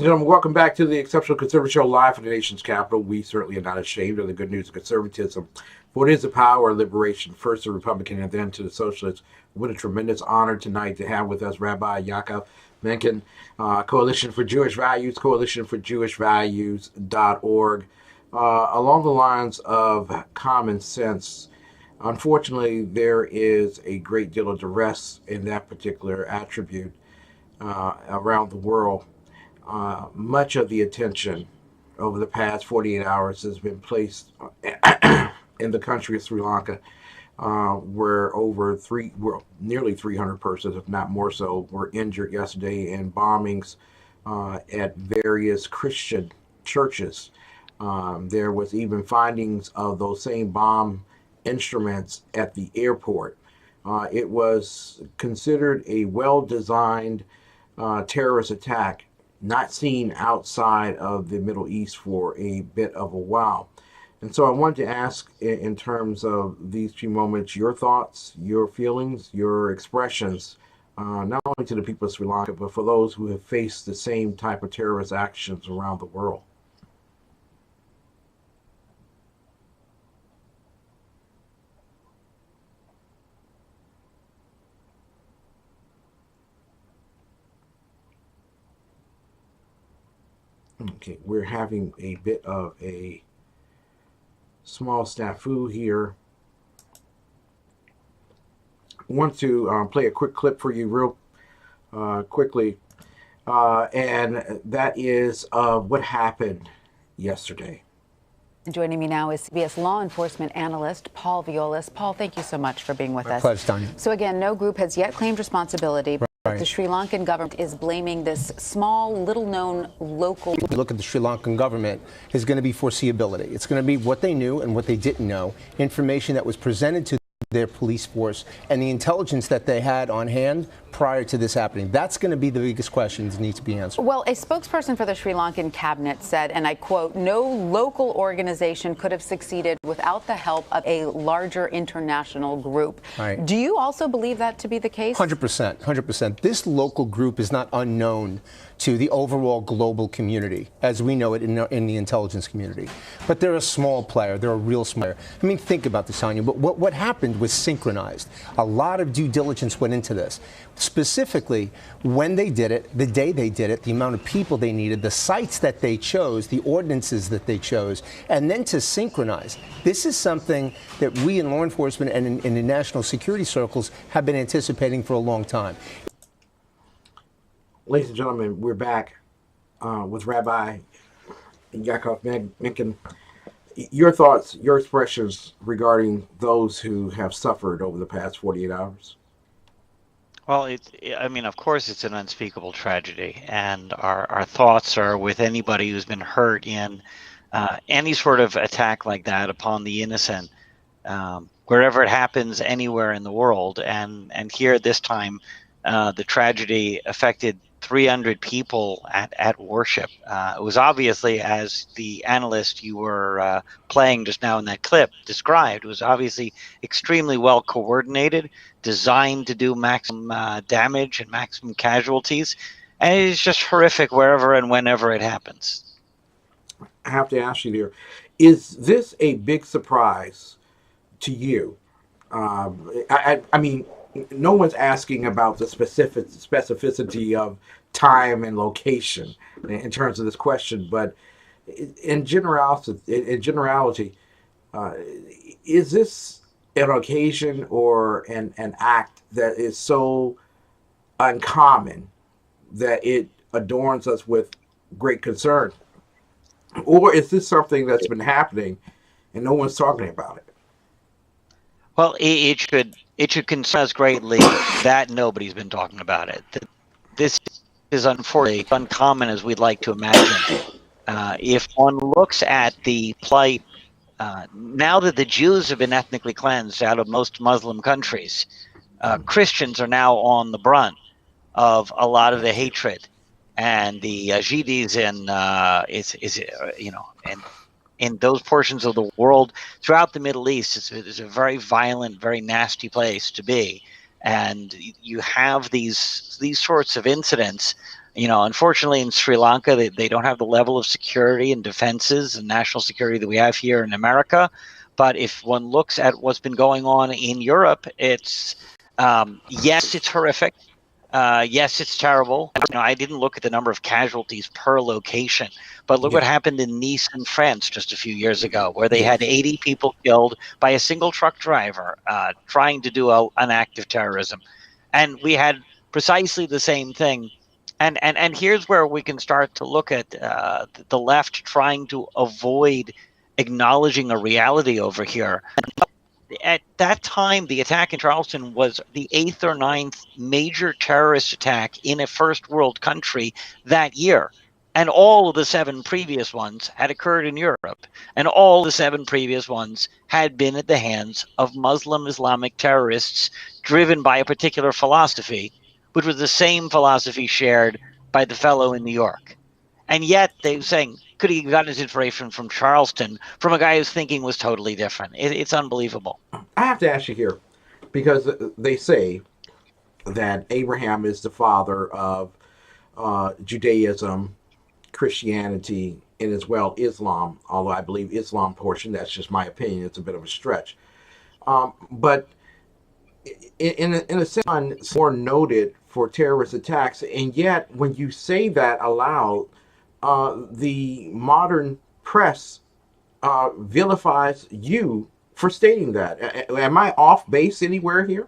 and gentlemen, welcome back to the Exceptional Conservative Show, live from the nation's capital. We certainly are not ashamed of the good news of conservatism, for it is the power of liberation, first the Republican and then to the socialists. What a tremendous honor tonight to have with us Rabbi Yaakov Menken, Coalition for Jewish Values, coalitionforjewishvalues.org. Along the lines of common sense, unfortunately, there is a great deal of duress in that particular attribute around the world. Much of the attention over the past 48 hours has been placed in the country of Sri Lanka, where nearly 300 persons, if not more so, were injured yesterday in bombings at various Christian churches. There was even findings of those same bomb instruments at the airport. It was considered a well-designed terrorist attack, not seen outside of the Middle East for a bit of a while. And so I wanted to ask, in terms of these few moments, your thoughts, your feelings, your expressions, not only to the people of Sri Lanka, but for those who have faced the same type of terrorist actions around the world. Okay, we're having a bit of a small snafu here. I want to play a quick clip for you real quickly, and that is what happened yesterday. Joining me now is CBS law enforcement analyst Paul Violas. Paul, thank you so much for being with us. My pleasure, Tanya. So again, no group has yet claimed responsibility. Right. The Sri Lankan government is blaming this small, little-known local. Look at the Sri Lankan government is going to be foreseeability. It's going to be what they knew and what they didn't know, information that was presented to their police force, and the intelligence that they had on hand prior to this happening. That's going to be the biggest question that needs to be answered. Well, a spokesperson for the Sri Lankan cabinet said, and I quote, "No local organization could have succeeded without the help of a larger international group." Right. Do you also believe that to be the case? 100%. 100%. This local group is not unknown to the overall global community, as we know it in the intelligence community. But they're a small player. They're a real small player. I mean, think about this, Tanya. But what happened was synchronized. A lot of due diligence went into this. Specifically, when they did it, the day they did it, the amount of people they needed, the sites that they chose, the ordinances that they chose, and then to synchronize. This is something that we in law enforcement and in the national security circles have been anticipating for a long time. Ladies and gentlemen, we're back with Rabbi Yaakov Menken. Your thoughts, your expressions regarding those who have suffered over the past 48 hours? Well, I mean, of course, it's an unspeakable tragedy, and our thoughts are with anybody who's been hurt in any sort of attack like that upon the innocent, wherever it happens, anywhere in the world. And here this time, the tragedy affected 300 people at worship. It was obviously, as the analyst you were playing just now in that clip described, it was obviously extremely well coordinated, designed to do maximum damage and maximum casualties. And it is just horrific wherever and whenever it happens. I have to ask you there, is this a big surprise to you? I mean, no one's asking about the specificity of time and location in terms of this question, but in generality, is this an occasion or an act that is so uncommon that it adorns us with great concern? Or is this something that's been happening and no one's talking about it? Well, it should concern us greatly that nobody's been talking about it. This is unfortunately uncommon as we'd like to imagine. If one looks at the plight, now that the Jews have been ethnically cleansed out of most Muslim countries, Christians are now on the brunt of a lot of the hatred, and the Yazidis and in those portions of the world throughout the Middle East, it's a very violent, very nasty place to be. And you have these sorts of incidents Unfortunately, in Sri Lanka, they don't have the level of security and defenses and national security that we have here in America. But if one looks at what's been going on in Europe, it's yes, it's horrific. Yes, it's terrible. I didn't look at the number of casualties per location, but look Yeah. what happened in Nice in France just a few years ago, where they had Yes. 80 people killed by a single truck driver trying to do an act of terrorism. And we had precisely the same thing. And here's where we can start to look at the left trying to avoid acknowledging a reality over here. At that time, the attack in Charleston was the 8th or 9th major terrorist attack in a first world country that year. And all of the 7 previous ones had occurred in Europe. And all the 7 previous ones had been at the hands of Muslim Islamic terrorists driven by a particular philosophy, which was the same philosophy shared by the fellow in New York. And yet they were saying, could he have gotten his inspiration from Charleston, from a guy whose thinking was totally different? It's unbelievable. I have to ask you here, because they say that Abraham is the father of Judaism, Christianity, and as well Islam. Although I believe Islam portion, that's just my opinion. It's a bit of a stretch. But in a sense, it's more noted for terrorist attacks, and yet when you say that aloud, the modern press vilifies you for stating that. Am I off base anywhere here?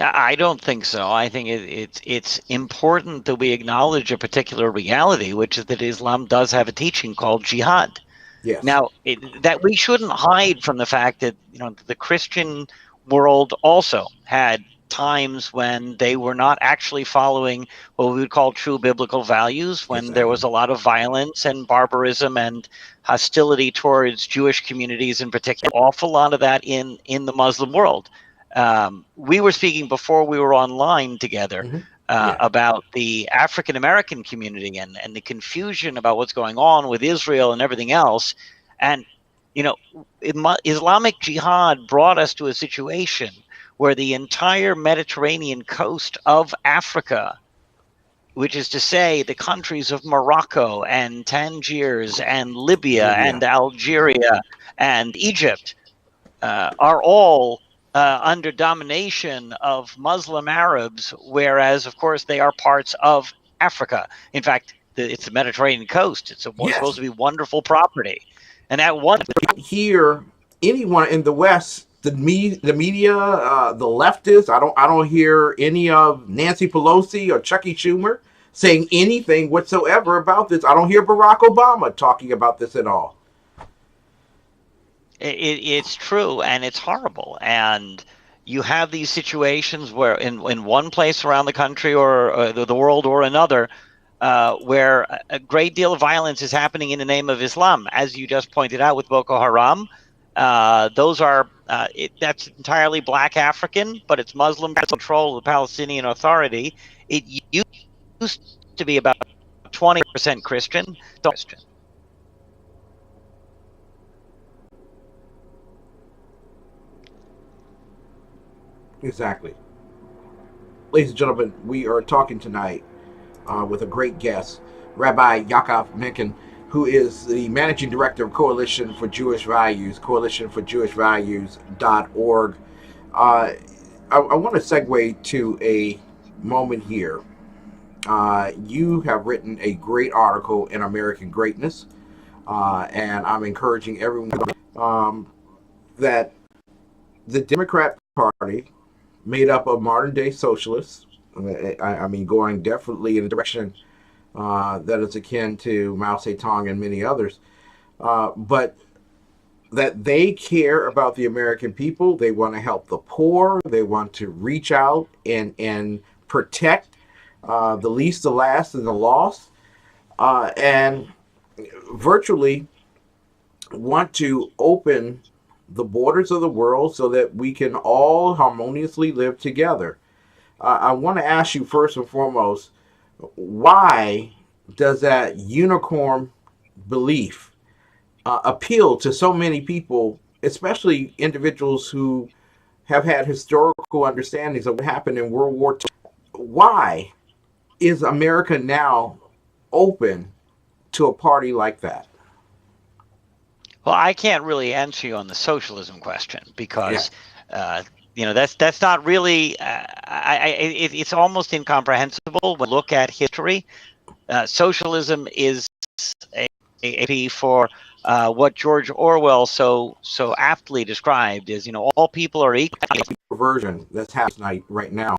I don't think so. I think it's important that we acknowledge a particular reality, which is that Islam does have a teaching called Jihad. Yes. Now, that we shouldn't hide from the fact that the Christian world also had times when they were not actually following what we would call true biblical values, when there was Exactly. a lot of violence and barbarism and hostility towards Jewish communities in particular. Awful lot of that in the Muslim world. We were speaking before we were online together Hmm. Yeah. about the African American community and the confusion about what's going on with Israel and everything else. And, Islamic Jihad brought us to a situation where the entire Mediterranean coast of Africa, which is to say the countries of Morocco and Tangiers and Libya and Libya. Algeria and Egypt, are all under domination of Muslim Arabs, whereas, of course, they are parts of Africa. In fact, it's the Mediterranean coast. It's supposed Yes. to be wonderful property. And at one Hear anyone in the West, the media, the leftists. I don't hear any of Nancy Pelosi or Chucky Schumer saying anything whatsoever about this. I don't hear Barack Obama talking about this at all. it's true, and it's horrible. And you have these situations where in one place around the country or the world or another, where a great deal of violence is happening in the name of Islam, as you just pointed out with Boko Haram. That's entirely black African, but it's Muslim control of the Palestinian Authority. It used to be about 20% Christian. Exactly. Ladies and gentlemen, we are talking tonight with a great guest, Rabbi Yaakov Menken, who is the managing director of Coalition for Jewish Values, coalitionforjewishvalues.org. I want to segue to a moment here. You have written a great article in American Greatness, and I'm encouraging everyone that the Democrat Party, made up of modern day socialists, I mean, going definitely in a direction that is akin to Mao Zedong and many others, but that they care about the American people. They want to help the poor. They want to reach out and protect the least, the last, and the lost, and virtually want to open the borders of the world so that we can all harmoniously live together. I want to ask you first and foremost, why does that unicorn belief appeal to so many people, especially individuals who have had historical understandings of what happened in World War II? Why is America now open to a party like that? Well, I can't really answer you on the socialism question Yeah. because, that's not really. It's almost incomprehensible when you look at history. Socialism is a for what George Orwell so aptly described as, all people are equal. Version that's happening right now